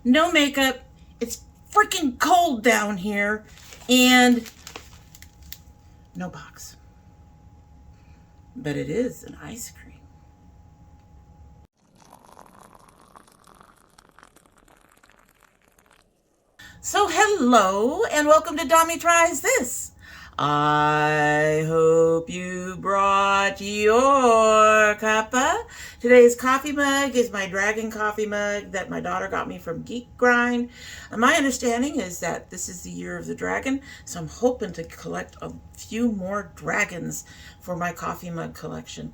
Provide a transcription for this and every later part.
no makeup. It's freaking cold down here, and no box. But it is an ice cream. So hello and welcome to domytriesthis. I hope you brought your cuppa. Today's coffee mug is my dragon coffee mug that my daughter got me from Geek Grind. And my understanding is that this is the year of the dragon, so I'm hoping to collect a few more dragons for my coffee mug collection.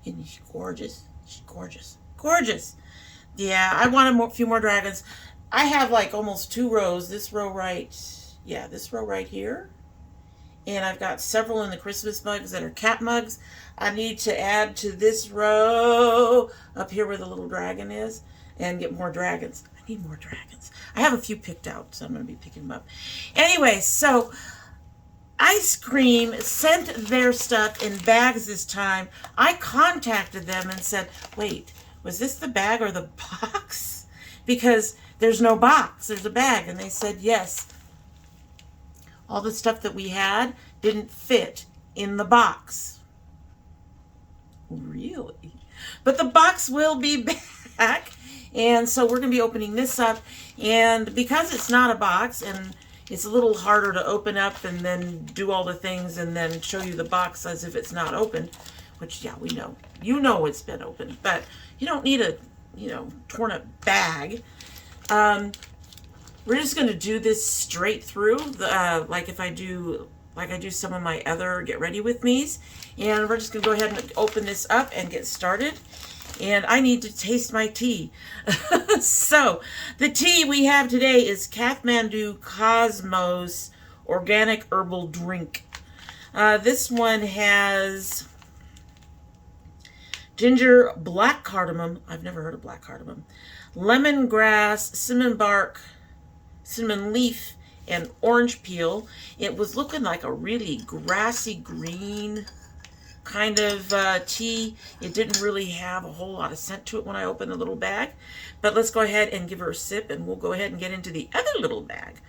Isn't she gorgeous? She's gorgeous. Gorgeous. Yeah, I want a few more dragons. I have like almost 2 rows. This row right here. And I've got several in the Christmas mugs that are cat mugs. I need to add to this row up here where the little dragon is and get more dragons. I need more dragons. I have a few picked out, so I'm going to be picking them up. Anyway, so Eyescream sent their stuff in bags this time. I contacted them and said, wait, was this the bag or the box? Because there's no box, there's a bag. And they said, yes, all the stuff that we had didn't fit in the box. Really? But the box will be back. And so we're going to be opening this up. And because it's not a box and it's a little harder to open up and then do all the things and then show you the box as if it's not open, which, yeah, we know. You know it's been opened, but you don't need a, torn up bag. We're just going to do this straight through, like I do some of my other Get Ready With Me's. And we're just going to go ahead and open this up and get started. And I need to taste my tea. So, the tea we have today is Kathmandu Cosmos Organic Herbal Drink. This one has ginger, black cardamom. I've never heard of black cardamom. Lemongrass, cinnamon bark, cinnamon leaf, and orange peel. It was looking like a really grassy green kind of tea. It didn't really have a whole lot of scent to it when I opened the little bag. But let's go ahead and give her a sip, and we'll go ahead and get into the other little bag.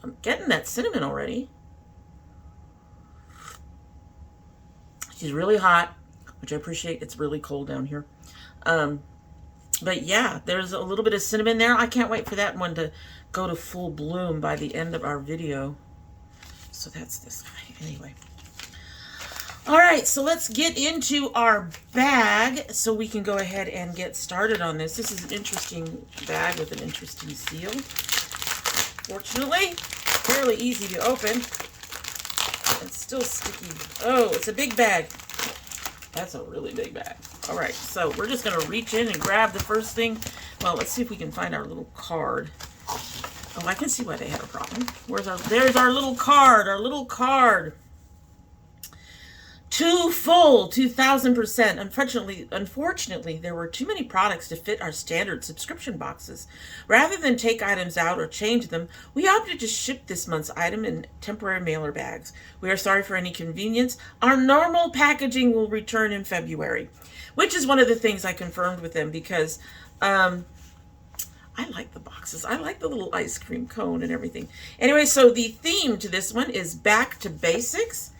I'm getting that cinnamon already. She's really hot, which I appreciate. It's really cold down here. But yeah, there's a little bit of cinnamon there. I can't wait for that one to go to full bloom by the end of our video. So that's this guy. Anyway. All right, so let's get into our bag so we can go ahead and get started on this. This is an interesting bag with an interesting seal. Fortunately, fairly easy to open. It's still sticky. Oh, it's a big bag. That's a really big bag. All right, so we're just going to reach in and grab the first thing. Well, let's see if we can find our little card. Oh, I can see why they had a problem. There's our little card, Too full, 2,000%. Unfortunately, there were too many products to fit our standard subscription boxes. Rather than take items out or change them, we opted to ship this month's item in temporary mailer bags. We are sorry for any inconvenience. Our normal packaging will return in February, which is one of the things I confirmed with them because I like the boxes. I like the little ice cream cone and everything. Anyway, so the theme to this one is Back to Basics.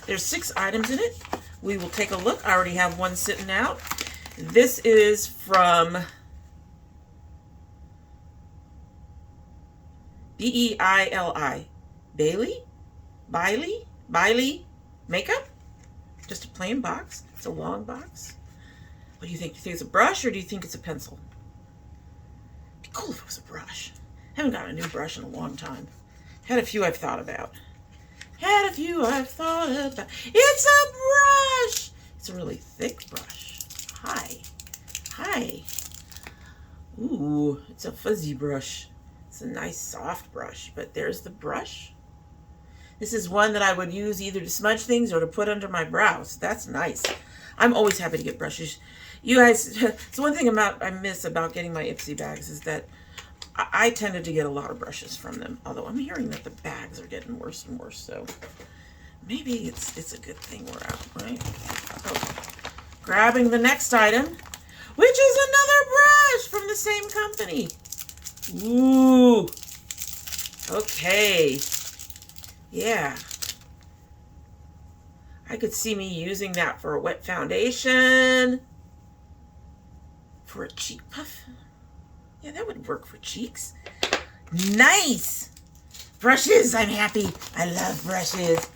There's 6 items in it. We will take a look. I already have one sitting out. This is from B-E-I-L-I. Bailey Makeup. Just a plain box. It's a long box. What do you think? Do you think it's a brush or do you think it's a pencil? It'd be cool if it was a brush. I haven't got a new brush in a long time. Had a few I've thought about. It's a brush. It's a really thick brush. Hi. Ooh, it's a fuzzy brush. It's a nice soft brush, but there's the brush. This is one that I would use either to smudge things or to put under my brows. That's nice. I'm always happy to get brushes. You guys, it's one thing I miss about getting my Ipsy bags is that I tended to get a lot of brushes from them. Although I'm hearing that the bags are getting worse and worse, so Maybe it's a good thing we're out, right? Oh. Grabbing the next item, which is another brush from the same company. Ooh. Okay. Yeah. I could see me using that for a wet foundation. For a cheek puff. Yeah, that would work for cheeks. Nice. Brushes. I'm happy. I love brushes.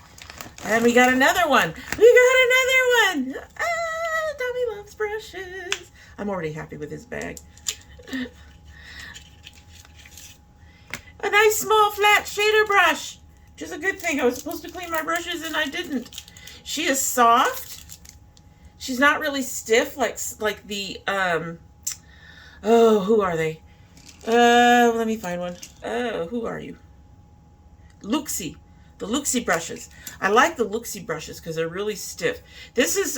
And we got another one. We got another one. Ah, Tommy loves brushes. I'm already happy with his bag. A nice small flat shader brush. Which is a good thing. I was supposed to clean my brushes and I didn't. She is soft. She's not really stiff like the oh, who are they? Let me find one. Who are you? Luxie. The Luxie brushes. I like the Luxie brushes because they're really stiff. This is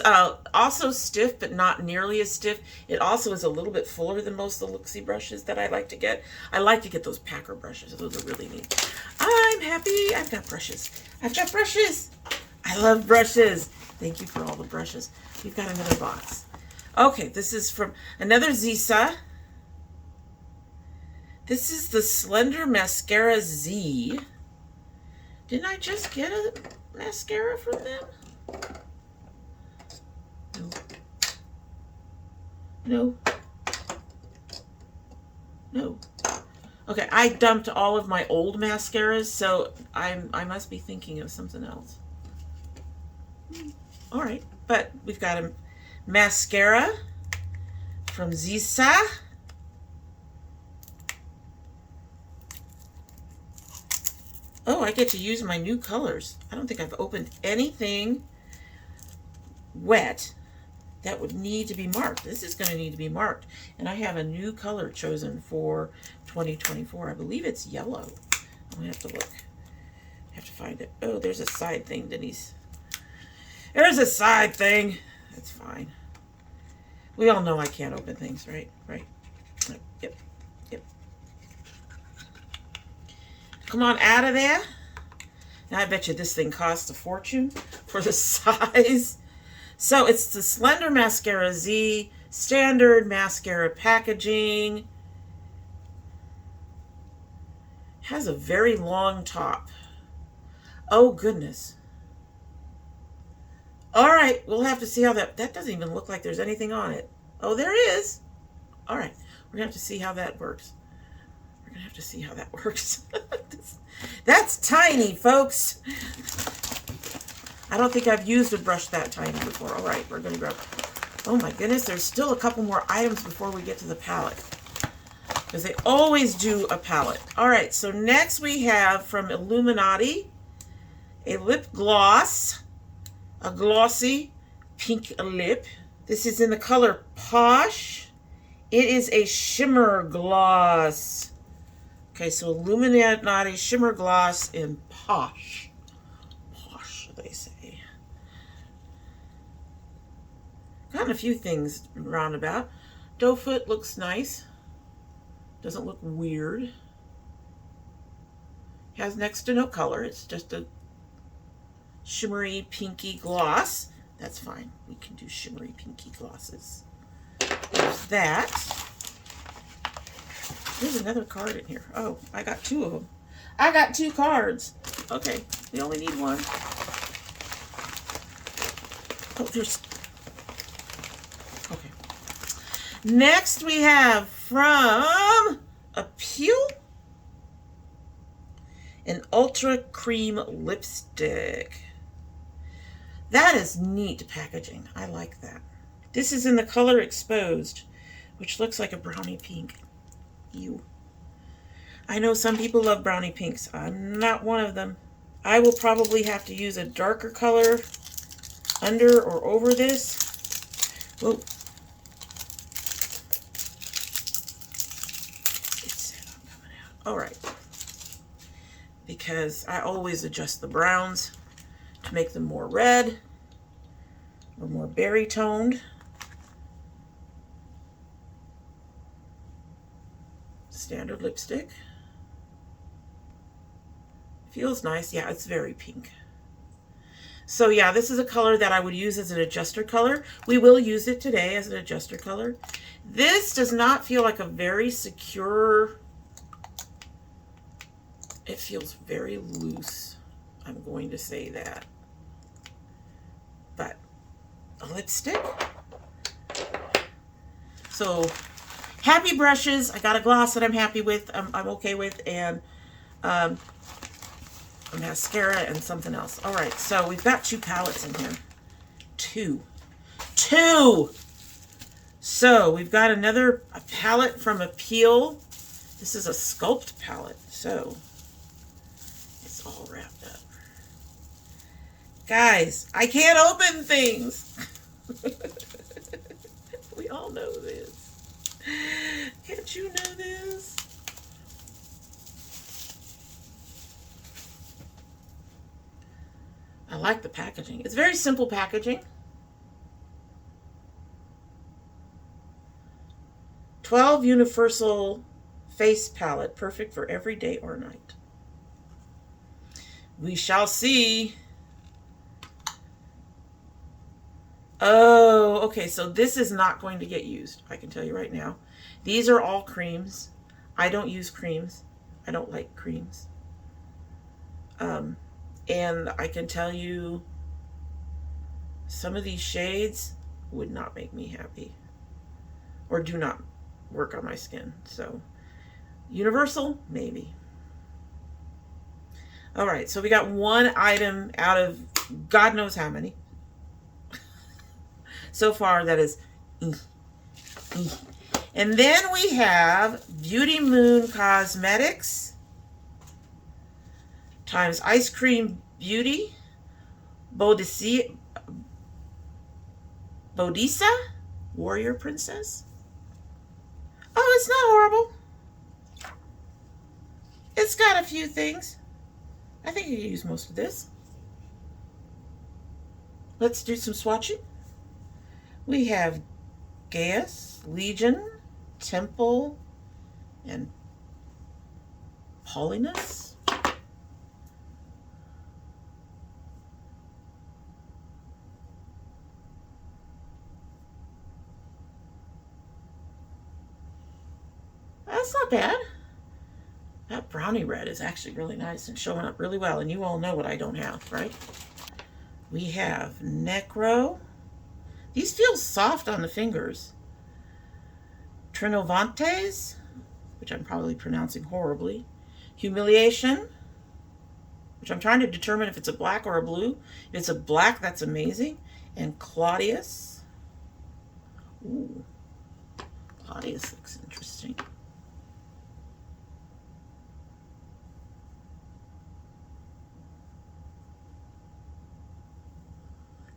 also stiff, but not nearly as stiff. It also is a little bit fuller than most of the Luxie brushes that I like to get. I like to get those packer brushes. Those are really neat. I'm happy. I've got brushes. I've got brushes. I love brushes. Thank you for all the brushes. We've got another box. Okay, this is from another Zeesea. This is the Slender Mascara Z. Didn't I just get a mascara from them? No. No. Okay, I dumped all of my old mascaras, so I must be thinking of something else. All right, but we've got a mascara from Zeesea. Oh, I get to use my new colors. I don't think I've opened anything wet that would need to be marked. This is going to need to be marked. And I have a new color chosen for 2024. I believe it's yellow. I'm going to have to look. I have to find it. Oh, there's a side thing, Denise. There's a side thing. That's fine. We all know I can't open things, right? Right. Yep. Yep. Come on out of there. Now I bet you this thing costs a fortune for the size. So it's the Slender Mascara Z, standard mascara packaging. Has a very long top. Oh goodness. All right, we'll have to see how that doesn't even look like there's anything on it. Oh, there is. All right, we're gonna have to see how that works. We're gonna have to see how that works. That's tiny, folks. I don't think I've used a brush that tiny before. All right, we're gonna grab. Oh my goodness, there's still a couple more items before we get to the palette, because they always do a palette. All right, so next we have from Illuminati a lip gloss, a glossy pink lip. This is in the color Posh. It is a shimmer gloss. Okay, so Illuminati shimmer gloss in Posh. Posh, they say. Got a few things roundabout. Doe foot looks nice. Doesn't look weird. Has next to no color. It's just a shimmery pinky gloss. That's fine. We can do shimmery pinky glosses. There's that. There's another card in here. Oh, I got two of them. I got two cards. Okay, we only need one. Oh, there's... Okay. Next we have from Appeal an Ultra Cream lipstick. That is neat packaging. I like that. This is in the color Exposed, which looks like a brownie pink. Ew. I know some people love brownie pinks. I'm not one of them. I will probably have to use a darker color under or over this. Whoa. It said I'm coming out. All right. Because I always adjust the browns to make them more red or more berry toned. Standard lipstick. Feels nice. Yeah, it's very pink. So yeah, this is a color that I would use as an adjuster color. We will use it today as an adjuster color. This does not feel like a very secure, it feels very loose. I'm going to say that. But a lipstick. So happy brushes. I got a gloss that I'm happy with, I'm okay with, and a mascara and something else. All right, so we've got 2 palettes in here. Two. So we've got another palette from Appeal. This is a Sculpt palette, so it's all wrapped up. Guys, I can't open things. We all know this. Can't you know this? I like the packaging. It's very simple packaging. 12 Universal Face Palette, perfect for every day or night. We shall see. Oh, okay, so this is not going to get used. I can tell you right now. These are all creams. I don't use creams. I don't like creams. And I can tell you some of these shades would not make me happy or do not work on my skin. So Universal, maybe. All right, so we got 1 item out of God knows how many. So far, that is. And then we have Beauty Moon Cosmetics times Ice Cream Beauty, Bodisa, Warrior Princess. Oh, it's not horrible. It's got a few things. I think you can use most of this. Let's do some swatching. We have Gaius, Legion, Temple, and Paulinus. That's not bad. That brownie red is actually really nice and showing up really well. And you all know what I don't have, right? We have Necro. These feel soft on the fingers. Trinovantes, which I'm probably pronouncing horribly. Humiliation, which I'm trying to determine if it's a black or a blue. If it's a black, that's amazing. And Claudius. Ooh, Claudius looks interesting.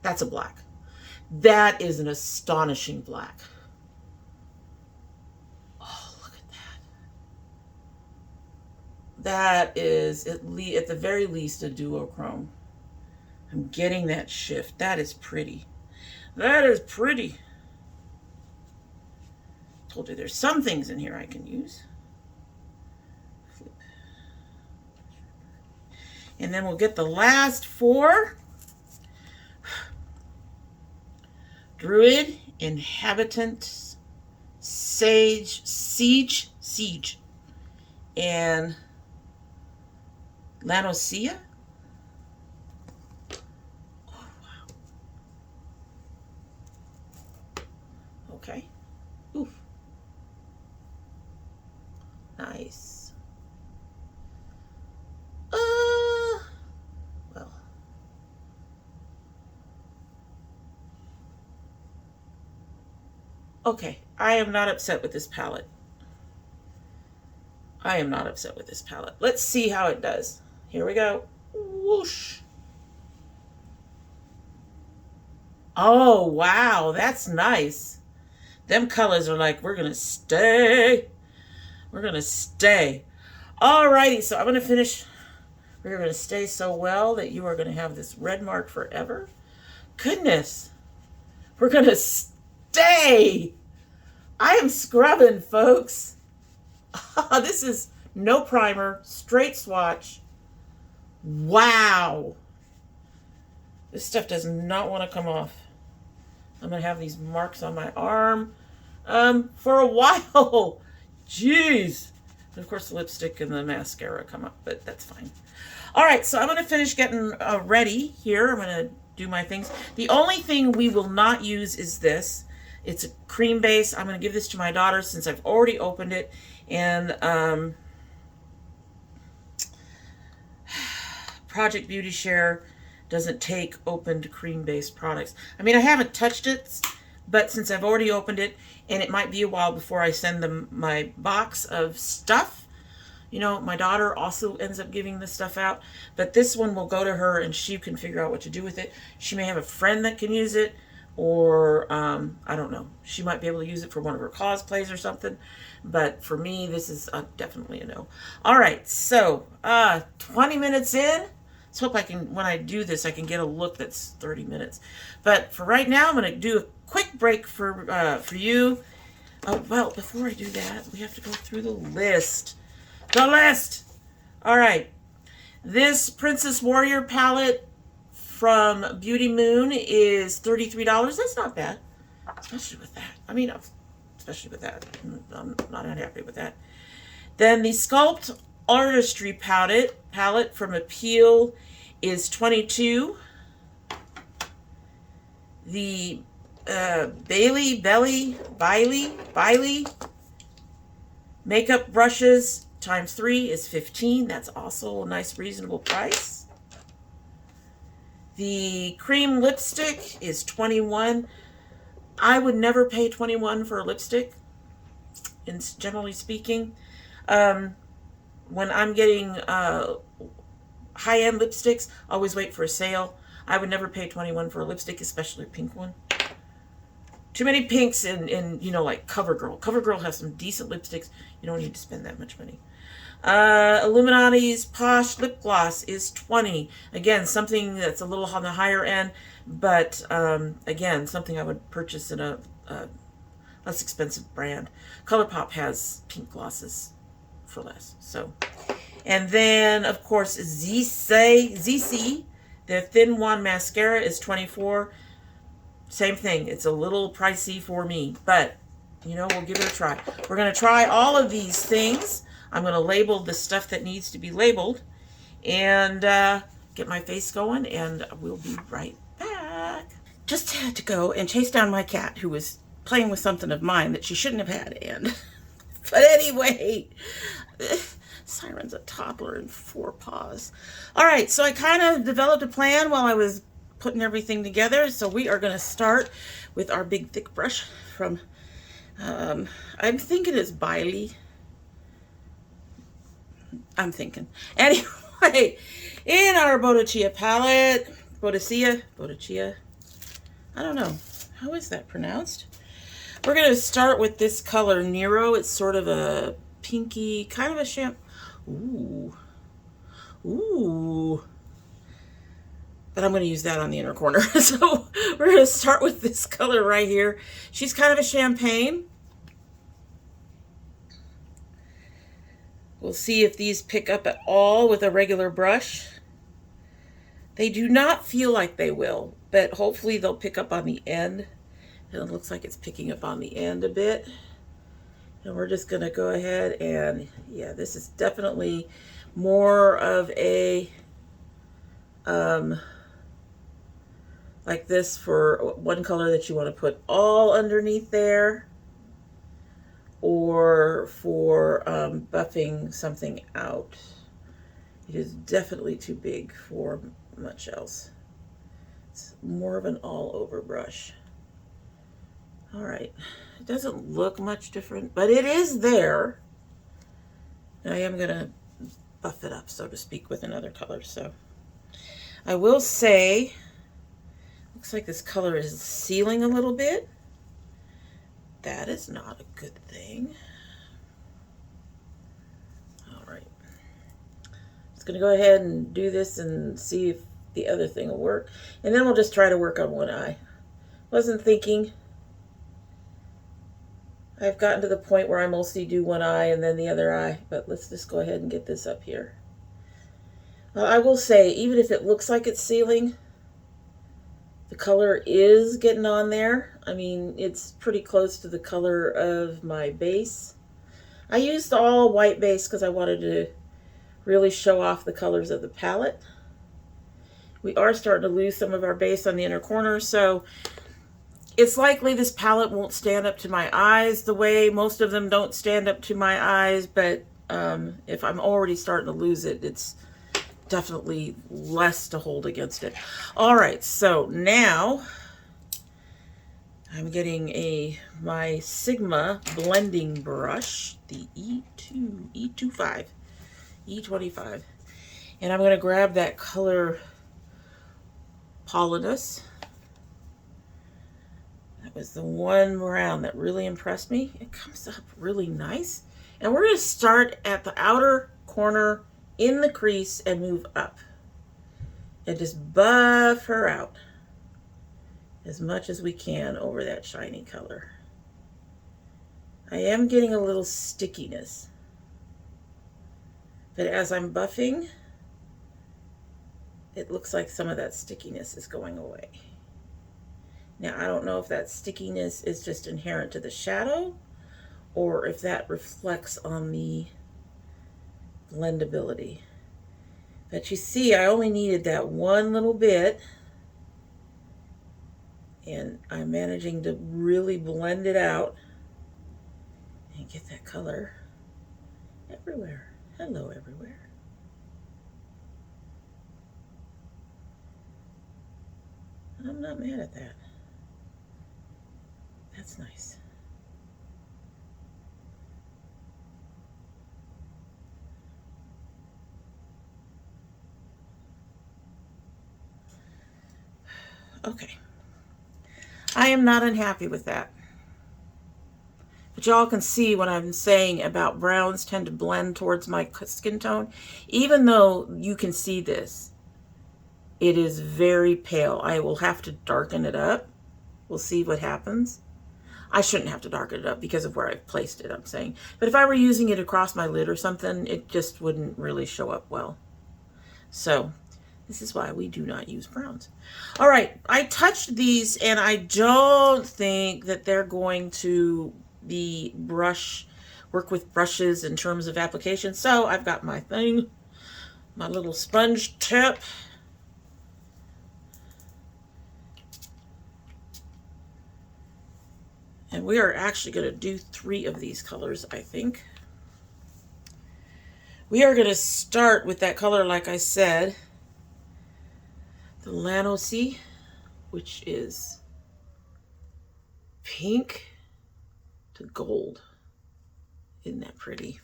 That's a black. That is an astonishing black. Oh, look at that. That is, at the very least, a duochrome. I'm getting that shift. That is pretty. That is pretty. Told you there's some things in here I can use. Flip. And then we'll get the last 4. Druid, Inhabitant, Siege, and Lanosea. Oh, wow. Okay. Oof. Nice. Well. Okay, I am not upset with this palette. I am not upset with this palette. Let's see how it does. Here we go. Whoosh. Oh, wow, that's nice. Them colors are like, we're going to stay. We're going to stay. Alrighty, so I'm going to finish. We're going to stay so well that you are going to have this red mark forever. Goodness. We're going to stay. I am scrubbing, folks. This is no primer, straight swatch. Wow. This stuff does not want to come off. I'm going to have these marks on my arm for a while. Jeez. And of course the lipstick and the mascara come up, but that's fine. All right, so I'm going to finish getting ready here. I'm going to do my things. The only thing we will not use is this. It's a cream base. I'm going to give this to my daughter since I've already opened it. And Project Beauty Share doesn't take opened cream-based products. I mean, I haven't touched it, but since I've already opened it, and it might be a while before I send them my box of stuff. You know, my daughter also ends up giving this stuff out, but this one will go to her and she can figure out what to do with it. She may have a friend that can use it, or I don't know. She might be able to use it for one of her cosplays or something, but for me, this is definitely a no. All right, so 20 minutes in. Let's hope I can, when I do this, I can get a look that's 30 minutes. But for right now, I'm going to do a quick break for you. Oh, well, before I do that, we have to go through the list. The list! All right. This Princess Warrior palette from Beauty Moon is $33. That's not bad, especially with that. I mean, especially with that. I'm not unhappy with that. Then the Sculpt Artistry palette from Appeal is $22. The Bailey makeup brushes ×3 is $15. That's also a nice reasonable price. The cream lipstick is $21. I would never pay $21 for a lipstick, generally speaking. When I'm getting high-end lipsticks, I always wait for a sale. I would never pay $21 for a lipstick, especially a pink one. Too many pinks in you know, like CoverGirl. CoverGirl has some decent lipsticks. You don't need to spend that much money. Illuminati's Posh Lip Gloss is $20. Again, something that's a little on the higher end, but again, something I would purchase in a less expensive brand. ColourPop has pink glosses for less. So, and then of course Zeesea, their Thin Wand Mascara is $24. Same thing. It's a little pricey for me, but you know, we'll give it a try. We're going to try all of these things. I'm going to label the stuff that needs to be labeled and get my face going, and we'll be right back. Just had to go and chase down my cat who was playing with something of mine that she shouldn't have had. And but anyway, Siren's a toddler in 4 paws. All right, so I kind of developed a plan while I was putting everything together. So we are going to start with our big thick brush from, I'm thinking it's Bailey. I'm thinking. Anyway, in our Bodachia palette, Bodachia, I don't know. How is that pronounced? We're going to start with this color, Nero. It's sort of a pinky, kind of a ooh. But I'm going to use that on the inner corner. So we're going to start with this color right here. She's kind of a champagne. We'll see if these pick up at all with a regular brush. They do not feel like they will, but hopefully they'll pick up on the end. And it looks like it's picking up on the end a bit. And we're just going to go ahead and, yeah, this is definitely more of a, like this for one color that you want to put all underneath there, or for buffing something out. It is definitely too big for much else. It's more of an all-over brush. All right, it doesn't look much different, but it is there. I am gonna buff it up, so to speak, with another color. So I will say, looks like this color is sealing a little bit. That is not a good thing. All right. Just gonna go ahead and do this and see if the other thing will work. And then we'll just try to work on one eye. Wasn't thinking. I've gotten to the point where I mostly do one eye and then the other eye, but let's just go ahead and get this up here. Well, I will say, even if it looks like it's sealing, The color is getting on there. I mean, it's pretty close to the color of my base. I used the all white base because I wanted to really show off the colors of the palette. We are starting to lose some of our base on the inner corner, so it's likely this palette won't stand up to my eyes the way most of them don't stand up to my eyes, but if I'm already starting to lose it, it's definitely less to hold against it. All right, so now I'm getting my Sigma blending brush, the E25, and I'm going to grab that color Pollinus. That was the one brown that really impressed me. It comes up really nice. And we're going to start at the outer corner in the crease and move up. And just buff her out as much as we can over that shiny color. I am getting a little stickiness. But as I'm buffing, it looks like some of that stickiness is going away. Now, I don't know if that stickiness is just inherent to the shadow or if that reflects on the blendability. But you see, I only needed that one little bit, and I'm managing to really blend it out and get that color everywhere. Hello, everywhere. I'm not mad at that. That's nice. Okay. I am not unhappy with that. But y'all can see what I'm saying about browns tend to blend towards my skin tone. Even though you can see this, it is very pale. I will have to darken it up. We'll see what happens. I shouldn't have to darken it up because of where I've placed it, I'm saying. But if I were using it across my lid or something, it just wouldn't really show up well. So this is why we do not use browns. All right, I touched these and I don't think that they're going to be work with brushes in terms of application. So I've got my thing, my little sponge tip. And we are actually going to do 3 of these colors, I think. We are going to start with that color, like I said, the Lanosea, which is pink to gold. Isn't that pretty?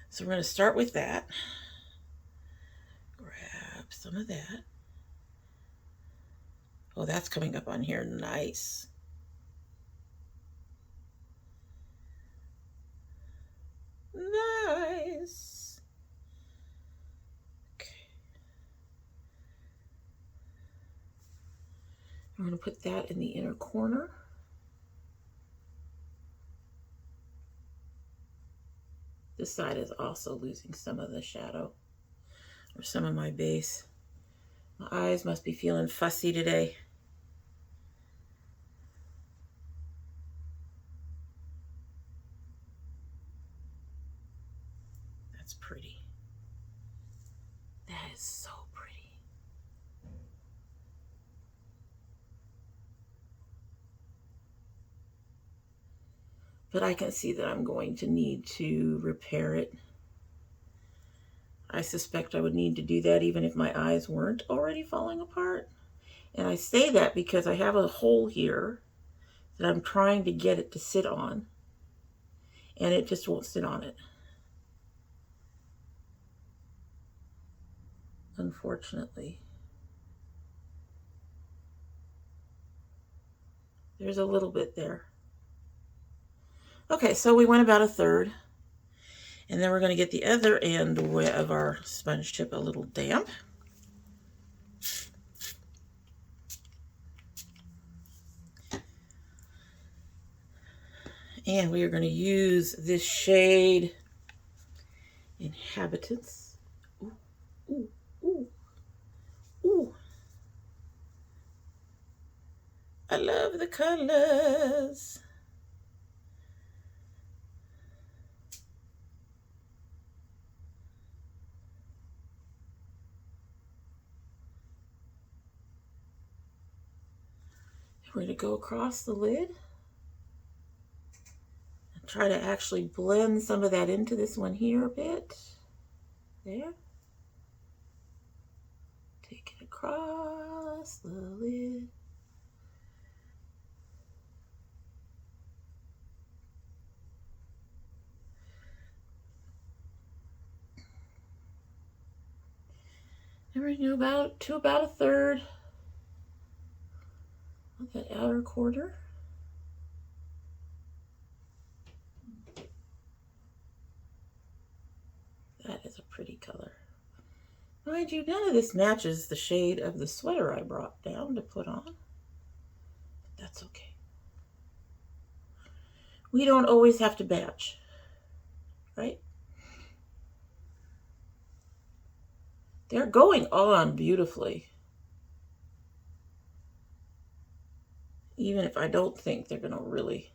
So we're going to start with that. Grab some of that. Oh, that's coming up on here. Nice. Nice. Okay. I'm going to put that in the inner corner. This side is also losing some of the shadow or some of my base. My eyes must be feeling fussy today. That's pretty. That is so pretty. But I can see that I'm going to need to repair it. I suspect I would need to do that even if my eyes weren't already falling apart. And I say that because I have a hole here that I'm trying to get it to sit on, and it just won't sit on it. Unfortunately. There's a little bit there. Okay, so we went about 1/3. And then we're going to get the other end of our sponge tip a little damp. And we are going to use this shade Inhabitants. Ooh, ooh, ooh, ooh. I love the colors. We're going to go across the lid and try to actually blend some of that into this one here a bit. There. Take it across the lid. And we're going to go to about a third of that outer corner. That is a pretty color. Mind you, none of this matches the shade of the sweater I brought down to put on. But that's okay. We don't always have to match, right? They're going on beautifully. Even if I don't think they're going to really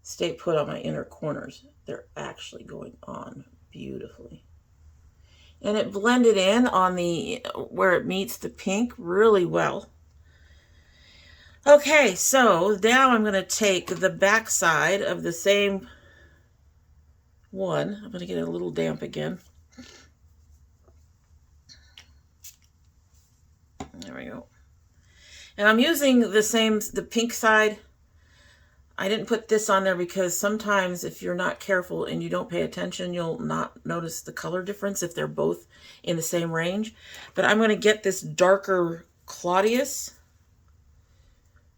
stay put on my inner corners, they're actually going on beautifully. And it blended in on the where it meets the pink really well. Okay, so now I'm going to take the back side of the same one. I'm going to get it a little damp again. There we go. And I'm using the pink side. I didn't put this on there because sometimes if you're not careful and you don't pay attention, you'll not notice the color difference if they're both in the same range. But I'm going to get this darker Claudius,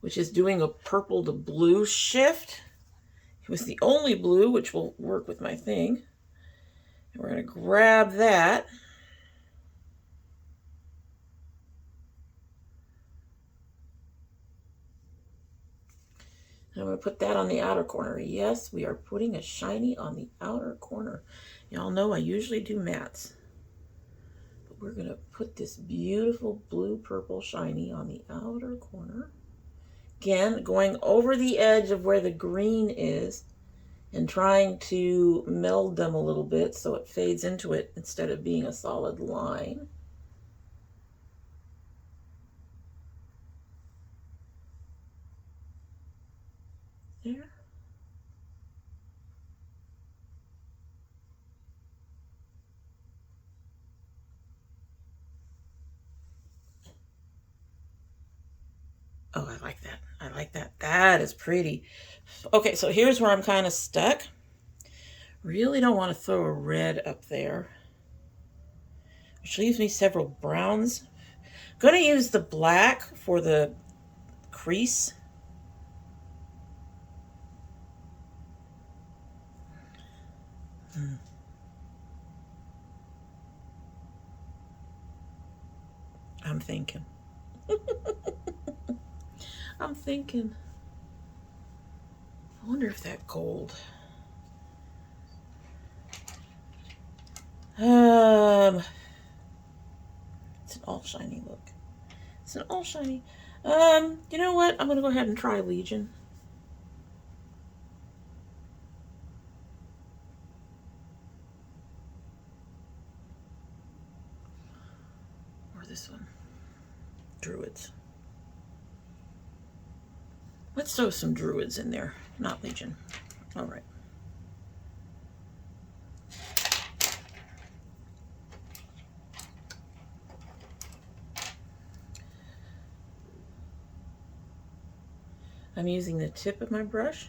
which is doing a purple to blue shift. It was the only blue, which will work with my thing. And we're going to grab that. I'm going to put that on the outer corner. Yes, we are putting a shiny on the outer corner. Y'all know I usually do mattes. But we're going to put this beautiful blue-purple shiny on the outer corner. Again, going over the edge of where the green is and trying to meld them a little bit so it fades into it instead of being a solid line. There. Oh, I like that. I like that. That is pretty. Okay, so here's where I'm kind of stuck. Really don't want to throw a red up there, which leaves me several browns. I'm going to use the black for the crease. I'm thinking. I'm thinking. I wonder if that gold. It's an all shiny look. It's an all shiny. You know what? I'm going to go ahead and try Legion. Or this one. Druids. Let's throw some Druids in there, not Legion. All right. I'm using the tip of my brush.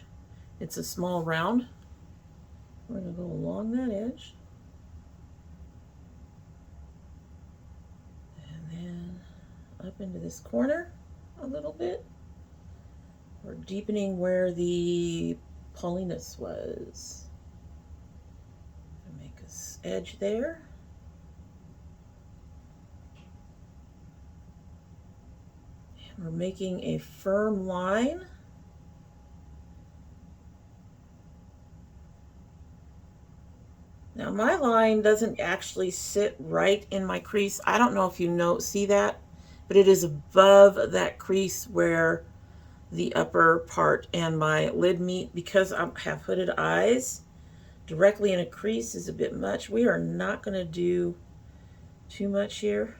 It's a small round. We're going to go along that edge. And then up into this corner a little bit. We're deepening where the Paulinus was. Make an edge there. And we're making a firm line. Now my line doesn't actually sit right in my crease. I don't know if you see that, but it is above that crease where the upper part, and my lid meat, because I have hooded eyes, directly in a crease is a bit much. We are not going to do too much here.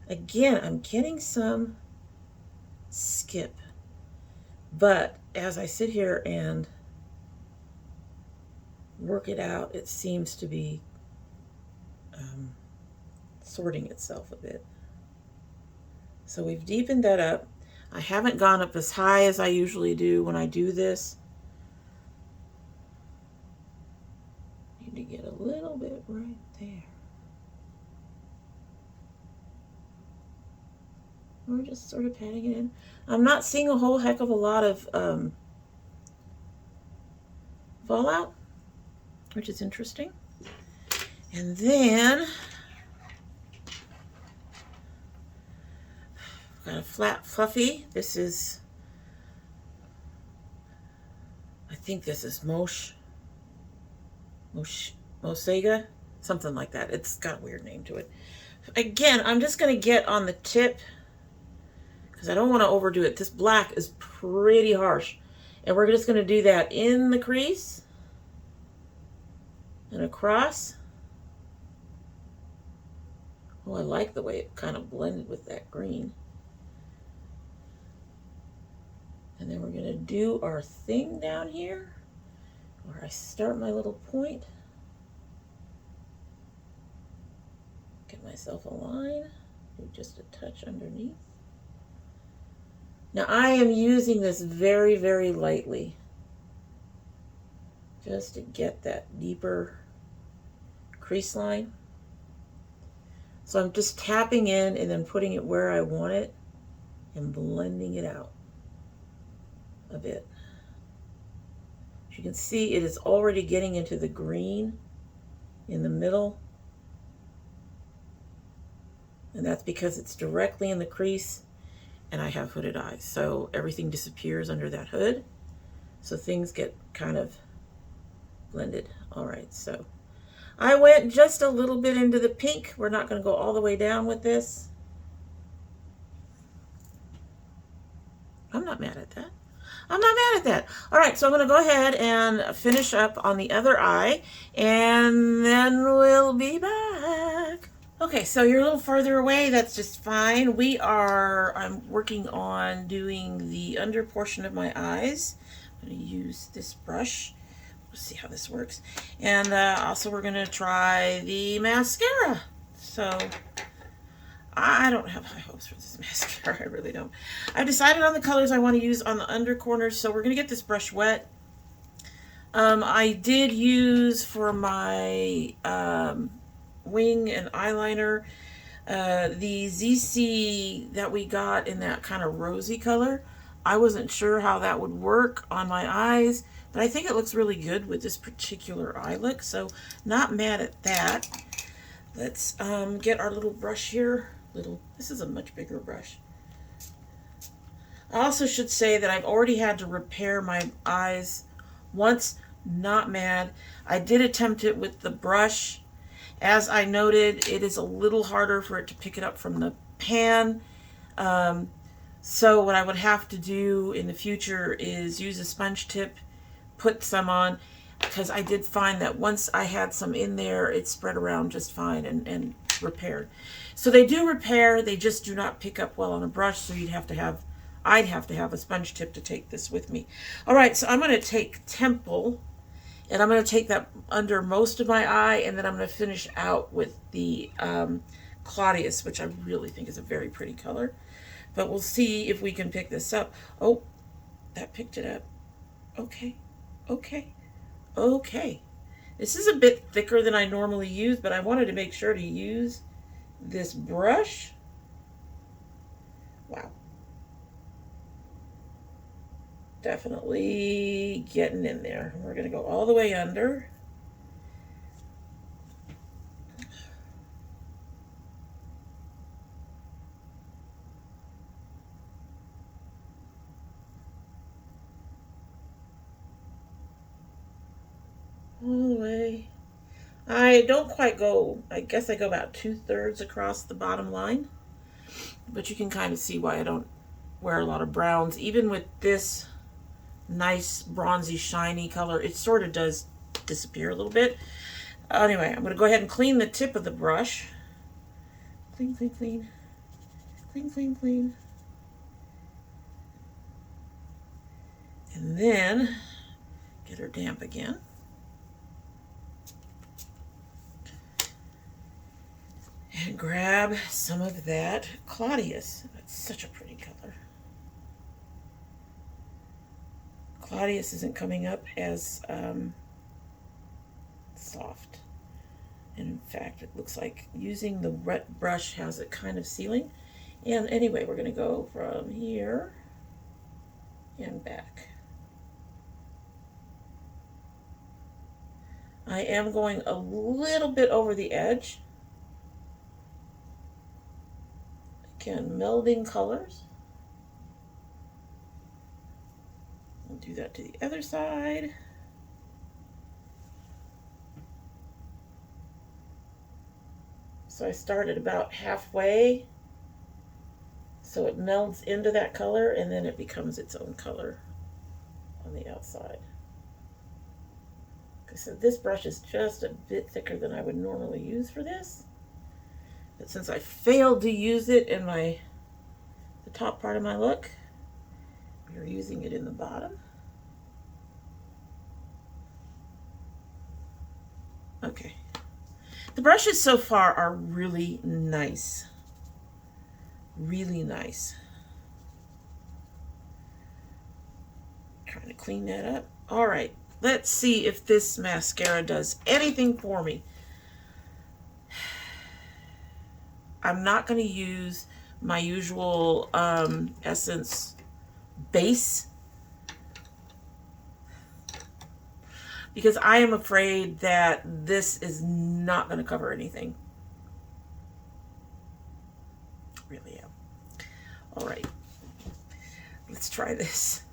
Again, I'm getting some skip, but as I sit here and work it out, it seems to be sorting itself a bit. So we've deepened that up. I haven't gone up as high as I usually do when I do this. Need to get a little bit right there. We're just sort of patting it in. I'm not seeing a whole heck of a lot of fallout, which is interesting. And then got a flat fluffy. This is, I think this is Mosega, something like that. It's got a weird name to it. Again, I'm just going to get on the tip because I don't want to overdo it. This black is pretty harsh. And we're just going to do that in the crease and across. Oh, I like the way it kind of blended with that green. And then we're going to do our thing down here where I start my little point. Get myself a line. Do just a touch underneath. Now I am using this very, very lightly just to get that deeper crease line. So I'm just tapping in and then putting it where I want it and blending it out a bit. As you can see, it is already getting into the green in the middle. And that's because it's directly in the crease and I have hooded eyes. So everything disappears under that hood. So things get kind of blended. All right, so I went just a little bit into the pink. We're not going to go all the way down with this. I'm not mad at that. I'm not mad at that. All right, so I'm going to go ahead and finish up on the other eye, and then we'll be back. Okay, so you're a little further away. That's just fine. I'm working on doing the under portion of my eyes. I'm going to use this brush. We'll see how this works. And also we're going to try the mascara. So I don't have high hopes for this mascara. I really don't. I've decided on the colors I want to use on the under corners, so we're going to get this brush wet. I did use for my wing and eyeliner the Zeesea that we got in that kind of rosy color. I wasn't sure how that would work on my eyes, but I think it looks really good with this particular eye look, so not mad at that. Let's get our little brush here. This is a much bigger brush. I also should say that I've already had to repair my eyes once. Not mad. I did attempt it with the brush. As I noted, it is a little harder for it to pick it up from the pan. So what I would have to do in the future is use a sponge tip, put some on, because I did find that once I had some in there, it spread around just fine and repaired. So they do repair, they just do not pick up well on a brush, so I'd have to have a sponge tip to take this with me. All right, so I'm going to take Temple, and I'm going to take that under most of my eye, and then I'm going to finish out with the Claudius, which I really think is a very pretty color. But we'll see if we can pick this up. Oh, that picked it up. Okay, okay, okay. This is a bit thicker than I normally use, but I wanted to make sure to use this brush. Wow. Definitely getting in there. We're going to go all the way under. All the way. I don't quite go, I guess I go about 2/3 across the bottom line, but you can kind of see why I don't wear a lot of browns. Even with this nice bronzy shiny color, it sort of does disappear a little bit. Anyway, I'm going to go ahead and clean the tip of the brush. Clean, clean, clean. Clean, clean, clean. And then get her damp again. And grab some of that Claudius. That's such a pretty color. Claudius isn't coming up as soft. And in fact, it looks like using the wet brush has it kind of sealing. And anyway, we're going to go from here and back. I am going a little bit over the edge. Again, melding colors. We'll do that to the other side. So I started about halfway, so it melds into that color, and then it becomes its own color on the outside. Like I said, this brush is just a bit thicker than I would normally use for this, but since I failed to use it in the top part of my look, we're using it in the bottom. Okay. The brushes so far are really nice. Really nice. Trying to clean that up. All right, let's see if this mascara does anything for me. I'm not going to use my usual Essence base because I am afraid that this is not going to cover anything. Really am. All right, let's try this.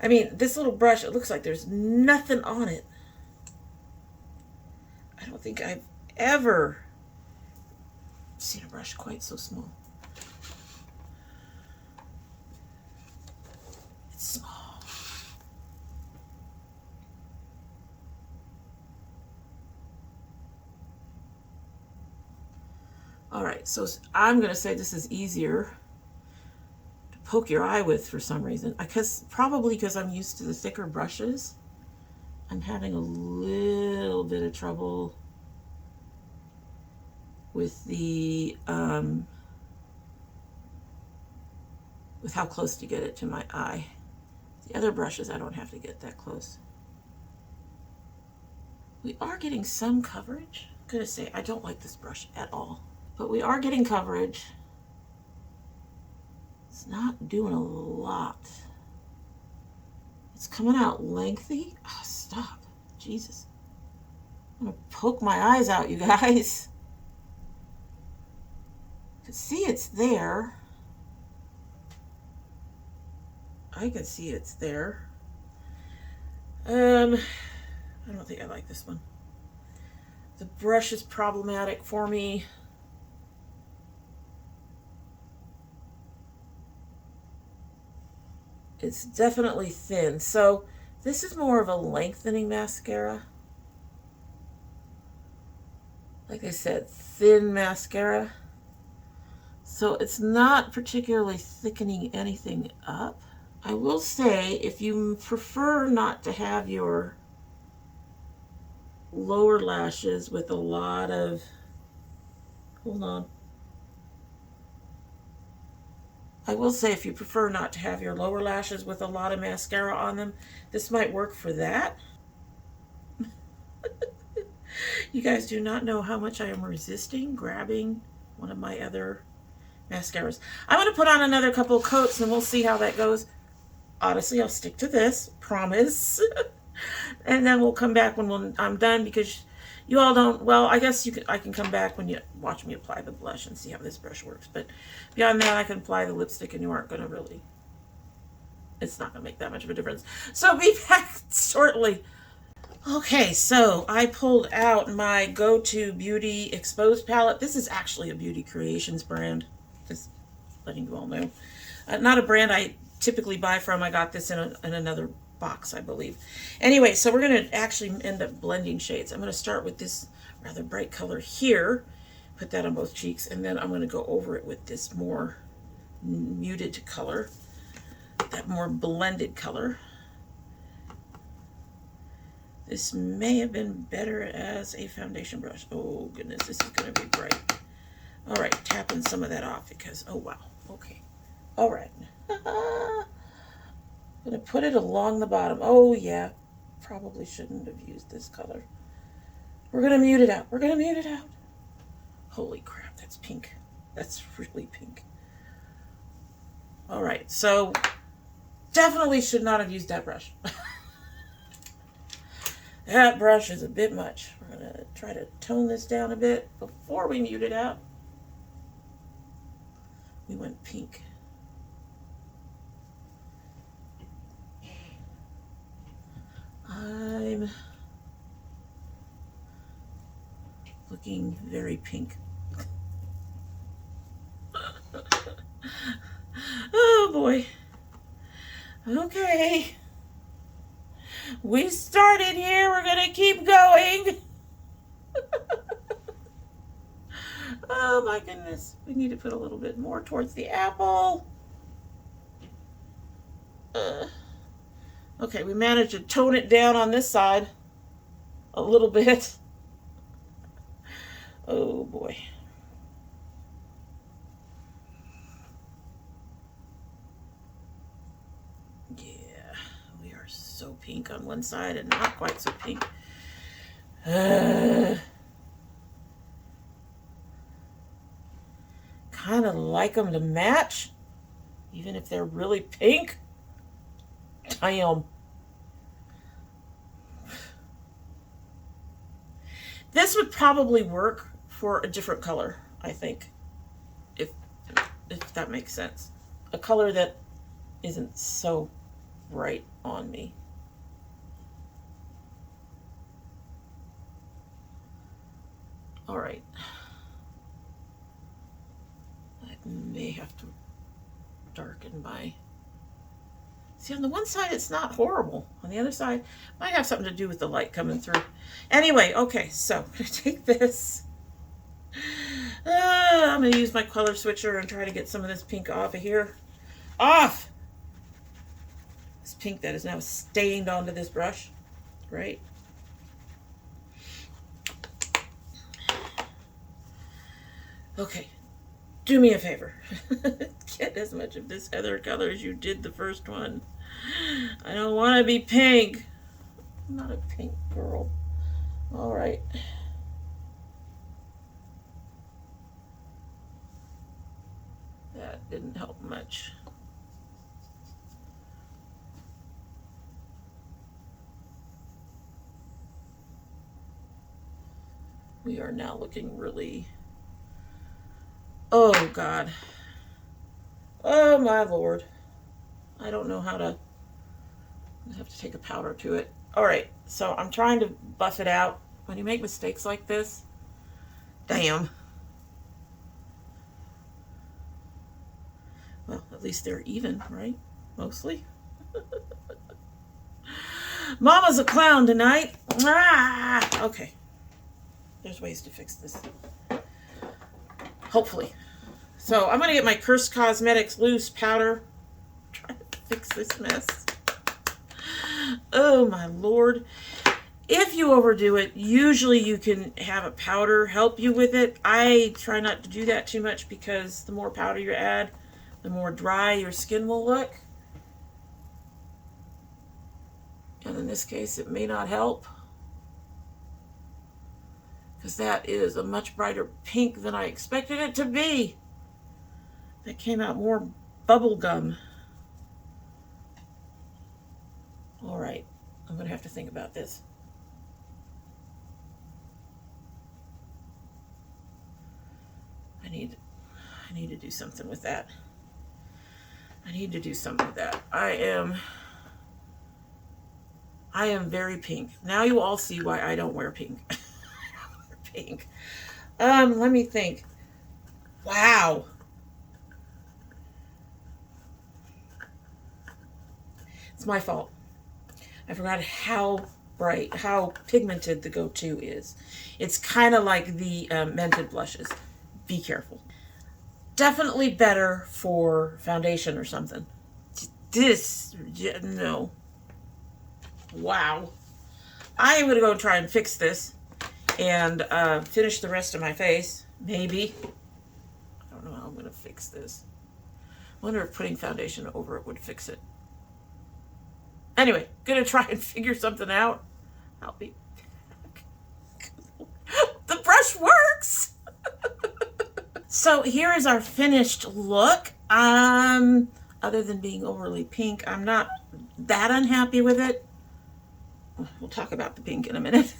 I mean, this little brush, it looks like there's nothing on it. I don't think I've ever seen a brush quite so small. It's small. All right, so I'm going to say this is easier to poke your eye with for some reason. Probably because I'm used to the thicker brushes. I'm having a little bit of trouble with the with how close to get it to my eye. The other brushes I don't have to get that close. We are getting some coverage. I'm gonna say I don't like this brush at all, but we are getting coverage. It's not doing a lot. It's coming out lengthy. Oh, stop. Jesus. I'm gonna poke my eyes out, you guys. You can see it's there. I can see it's there. I don't think I like this one. The brush is problematic for me. It's definitely thin. So this is more of a lengthening mascara. Like I said, thin mascara. So it's not particularly thickening anything up. I will say, if you prefer not to have your lower lashes with a lot of, hold on. I will say if you prefer not to have your lower lashes with a lot of mascara on them, this might work for that. You guys do not know how much I am resisting grabbing one of my other mascaras. I'm going to put on another couple of coats and we'll see how that goes. Honestly, I'll stick to this, promise. And then we'll come back when I'm done, because you all don't, well, I guess I can come back when you watch me apply the blush and see how this brush works. But beyond that, I can apply the lipstick and you aren't going to really, it's not going to make that much of a difference. So be back shortly. Okay, so I pulled out my go-to beauty exposed palette. This is actually a Beauty Creations brand, just letting you all know. Not a brand I typically buy from. I got this in another box, I believe. Anyway, so we're going to actually end up blending shades. I'm going to start with this rather bright color here, put that on both cheeks, and then I'm going to go over it with this more muted color, that more blended color. This may have been better as a foundation brush. Oh goodness, this is going to be bright. All right, tapping some of that off because, oh wow, okay. All right. I'm going to put it along the bottom. Oh, yeah. Probably shouldn't have used this color. We're going to mute it out. We're going to mute it out. Holy crap, that's pink. That's really pink. All right, so definitely should not have used that brush. That brush is a bit much. We're going to try to tone this down a bit before we mute it out. We went pink. I'm looking very pink. Oh boy. Okay. We started here. We're going to keep going. Oh my goodness. We need to put a little bit more towards the apple. Okay, we managed to tone it down on this side a little bit. Oh boy. Yeah, we are so pink on one side and not quite so pink. Kind of like them to match, even if they're really pink. Damn. This would probably work for a different color, I think, if that makes sense. A color that isn't so bright on me. All right. I may have to darken my... See, on the one side, it's not horrible. On the other side, might have something to do with the light coming through. Anyway, okay, so I'm going to take this. I'm going to use my color switcher and try to get some of this pink off of here. Off! This pink that is now stained onto this brush, right? Okay, do me a favor. Get as much of this other color as you did the first one. I don't want to be pink. I'm not a pink girl. All right. That didn't help much. We are now looking really... Oh, God. Oh, my Lord. I don't know how to... I have to take a powder to it. All right, so I'm trying to buff it out. When you make mistakes like this, damn. Well, at least they're even, right? Mostly. Mama's a clown tonight. Ah, okay. There's ways to fix this. Hopefully. So I'm going to get my Curse Cosmetics loose powder. Try to fix this mess. Oh my Lord. If you overdo it, usually you can have a powder help you with it. I try not to do that too much because the more powder you add, the more dry your skin will look. And in this case, it may not help, because that is a much brighter pink than I expected it to be. That came out more bubblegum. All right, I'm going to have to think about this. I need to do something with that. I need to do something with that. I am very pink. Now you all see why I don't wear pink. I don't wear pink. Let me think. Wow. It's my fault. I forgot how bright, how pigmented the go-to is. It's kind of like the mented blushes. Be careful. Definitely better for foundation or something. This, no. Wow. I am going to go try and fix this and finish the rest of my face. Maybe. I don't know how I'm going to fix this. I wonder if putting foundation over it would fix it. Anyway, going to try and figure something out. I'll be back. The brush works! So here is our finished look. Other than being overly pink, I'm not that unhappy with it. We'll talk about the pink in a minute.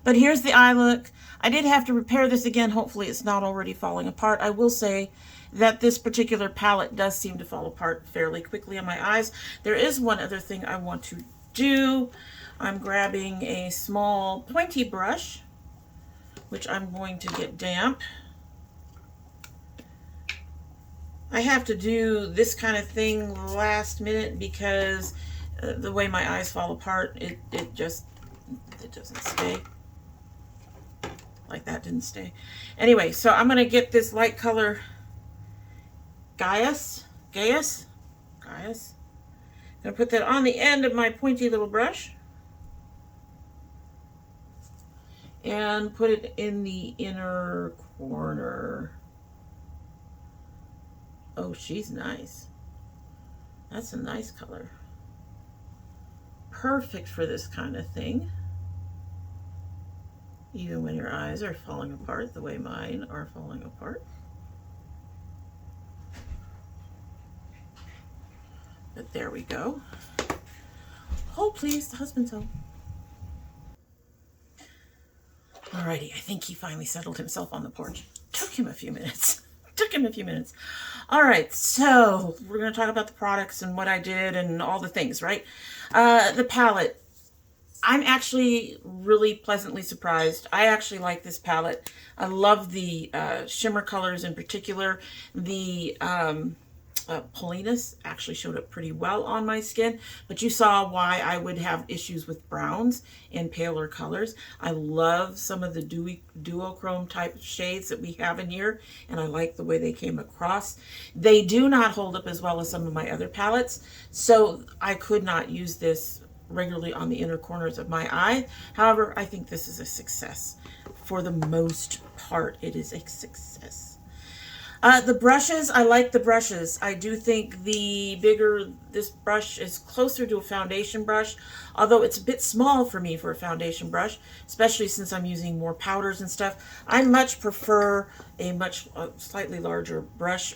But here's the eye look. I did have to repair this again. Hopefully it's not already falling apart. I will say that this particular palette does seem to fall apart fairly quickly on my eyes. There is one other thing I want to do. I'm grabbing a small pointy brush, which I'm going to get damp. I have to do this kind of thing last minute because the way my eyes fall apart, it doesn't stay. Like that didn't stay. Anyway, so I'm going to get this light color Gaius. I'm going to put that on the end of my pointy little brush and put it in the inner corner. Oh, she's nice. That's a nice color. Perfect for this kind of thing. Even when your eyes are falling apart the way mine are falling apart. But there we go. Hold please, the husband's home. Alrighty, I think he finally settled himself on the porch. Took him a few minutes. All right, so we're going to talk about the products and what I did and all the things, right? The palette. I'm actually really pleasantly surprised. I actually like this palette. I love the shimmer colors in particular. The Paulinus actually showed up pretty well on my skin, but you saw why I would have issues with browns and paler colors. I love some of the duochrome type shades that we have in here, and I like the way they came across. They do not hold up as well as some of my other palettes, so I could not use this regularly on the inner corners of my eye. However, I think this is a success. For the most part, it is a success. The brushes, I like the brushes. I do think the bigger this brush is closer to a foundation brush, although it's a bit small for me for a foundation brush, especially since I'm using more powders and stuff. I much prefer a slightly larger brush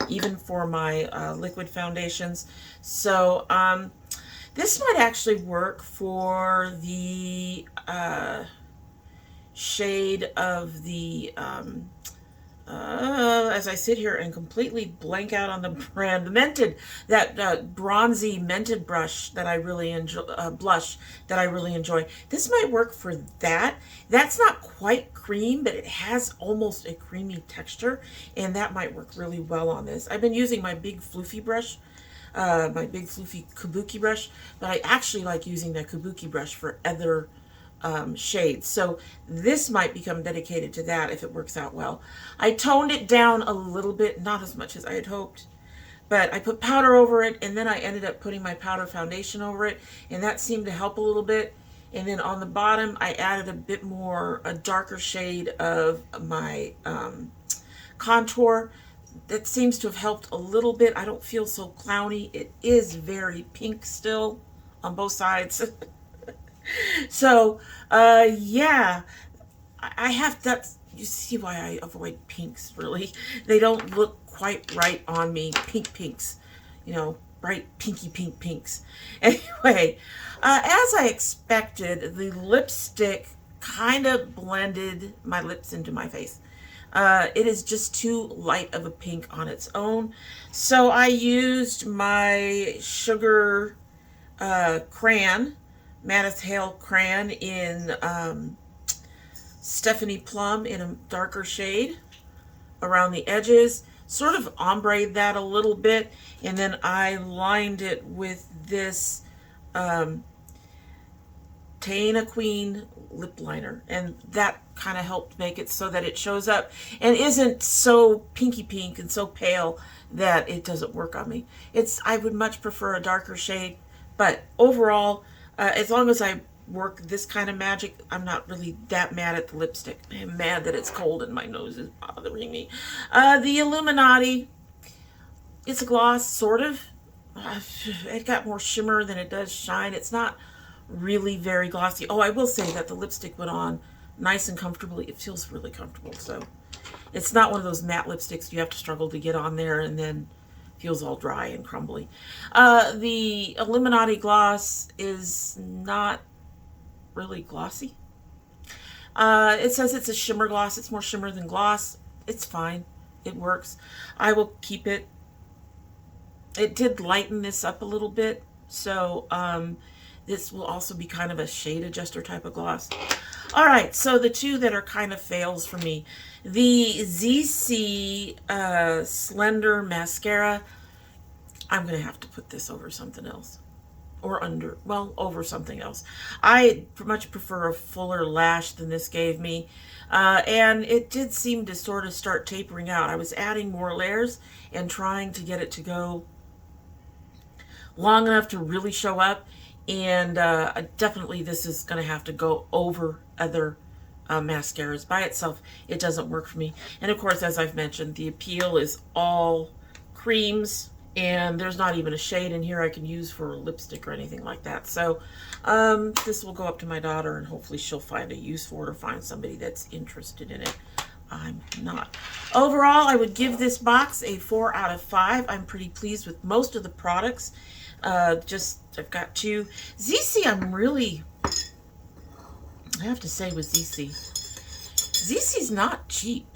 even for my liquid foundations. So this might actually work for the shade of the as I sit here and completely blank out on the brand, that bronzy mented brush that I really enjoy, blush that I really enjoy. This might work for that. That's not quite cream, but it has almost a creamy texture, and that might work really well on this. I've been using my big floofy brush, my big floofy kabuki brush, but I actually like using the kabuki brush for other shades. So this might become dedicated to that if it works out well. I toned it down a little bit, not as much as I had hoped, but I put powder over it, and then I ended up putting my powder foundation over it, and that seemed to help a little bit. And then on the bottom, I added a darker shade of my contour. That seems to have helped a little bit. I don't feel so clowny. It is very pink still on both sides. So, yeah, I have that. You see why I avoid pinks, really. They don't look quite right on me. Pinks, you know, bright pinky pink pinks. Anyway, as I expected, the lipstick kind of blended my lips into my face. It is just too light of a pink on its own. So I used my sugar crayon, Maddith Hale crayon in Stephanie Plum in a darker shade around the edges. sort of ombre'd that a little bit, and then I lined it with this Taina Queen lip liner, and that kind of helped make it so that it shows up and isn't so pinky pink and so pale that it doesn't work on me. I would much prefer a darker shade, but overall, as long as I work this kind of magic, I'm not really that mad at the lipstick. I'm mad that it's cold and my nose is bothering me. The Illuminati, it's a gloss, sort of. It got more shimmer than it does shine. It's not really very glossy. Oh, I will say that the lipstick went on nice and comfortably. It feels really comfortable, so it's not one of those matte lipsticks you have to struggle to get on there and then feels all dry and crumbly. The Illuminati gloss is not really glossy. It says it's a shimmer gloss. It's more shimmer than gloss. It's fine. It works. I will keep it. It did lighten this up a little bit, so this will also be kind of a shade adjuster type of gloss. All right, so the two that are kind of fails for me. The Zeesea Slender Mascara. I'm going to have to put this over something else. Or under, well, over something else. I much prefer a fuller lash than this gave me. And it did seem to sort of start tapering out. I was adding more layers and trying to get it to go long enough to really show up. And definitely this is going to have to go over other mascaras. By itself, it doesn't work for me. And of course, as I've mentioned, the appeal is all creams. And there's not even a shade in here I can use for a lipstick or anything like that. So this will go up to my daughter, and hopefully she'll find a use for it or find somebody that's interested in it. I'm not. Overall, I would give this box a 4 out of 5. I'm pretty pleased with most of the products. I've got two. Zeesea, I have to say with Zeesea. Zeesea's not cheap.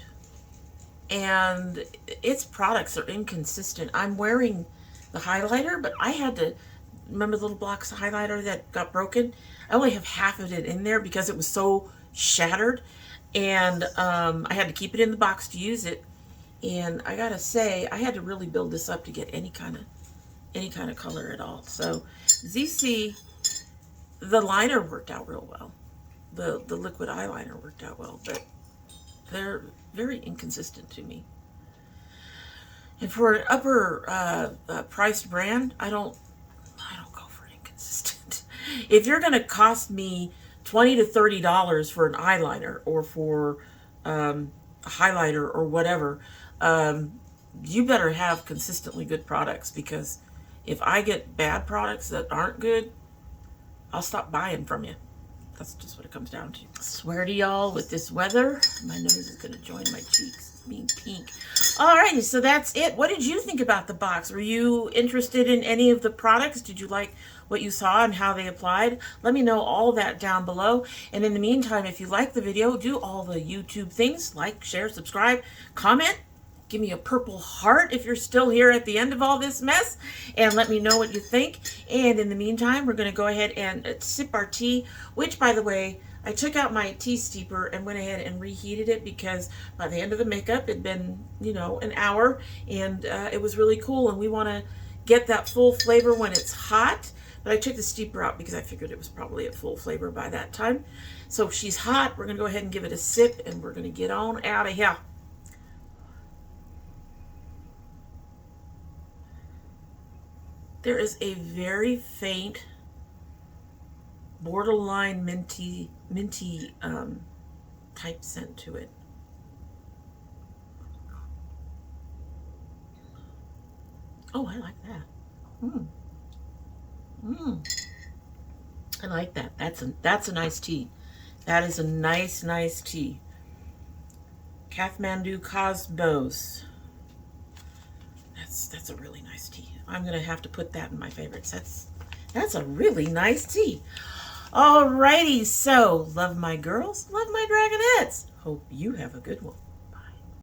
And its products are inconsistent. I'm wearing the highlighter, but I had to, remember the little blocks of highlighter that got broken? I only have half of it in there because it was so shattered. And I had to keep it in the box to use it. And I gotta say, I had to really build this up to get any kind of color at all. So Zeesea, the liner worked out real well. The liquid eyeliner worked out well, but they're very inconsistent to me. And for an upper priced brand, I don't go for inconsistent. If you're going to cost me $20 to $30 for an eyeliner or for a highlighter or whatever, you better have consistently good products, because if I get bad products that aren't good, I'll stop buying from you. That's just what it comes down to. I swear to y'all, with this weather, my nose is going to join my cheeks. It's being pink. Alrighty, so that's it. What did you think about the box? Were you interested in any of the products? Did you like what you saw and how they applied? Let me know all that down below. And in the meantime, if you like the video, do all the YouTube things. Like, share, subscribe, comment. Give me a purple heart if you're still here at the end of all this mess, and let me know what you think. And in the meantime, we're going to go ahead and sip our tea, which, by the way, I took out my tea steeper and went ahead and reheated it, because by the end of the makeup, it'd been, an hour, and it was really cool, and we want to get that full flavor when it's hot. But I took the steeper out because I figured it was probably at full flavor by that time. So if she's hot, we're going to go ahead and give it a sip, and we're going to get on out of here. There is a very faint, borderline minty type scent to it. Oh, I like that. I like that. That's a nice tea. That is a nice tea. Kathmandu Cosmos. That's a really nice tea. I'm gonna have to put that in my favorites. That's a really nice tea. Alrighty, so love my girls, love my dragonettes. Hope you have a good one.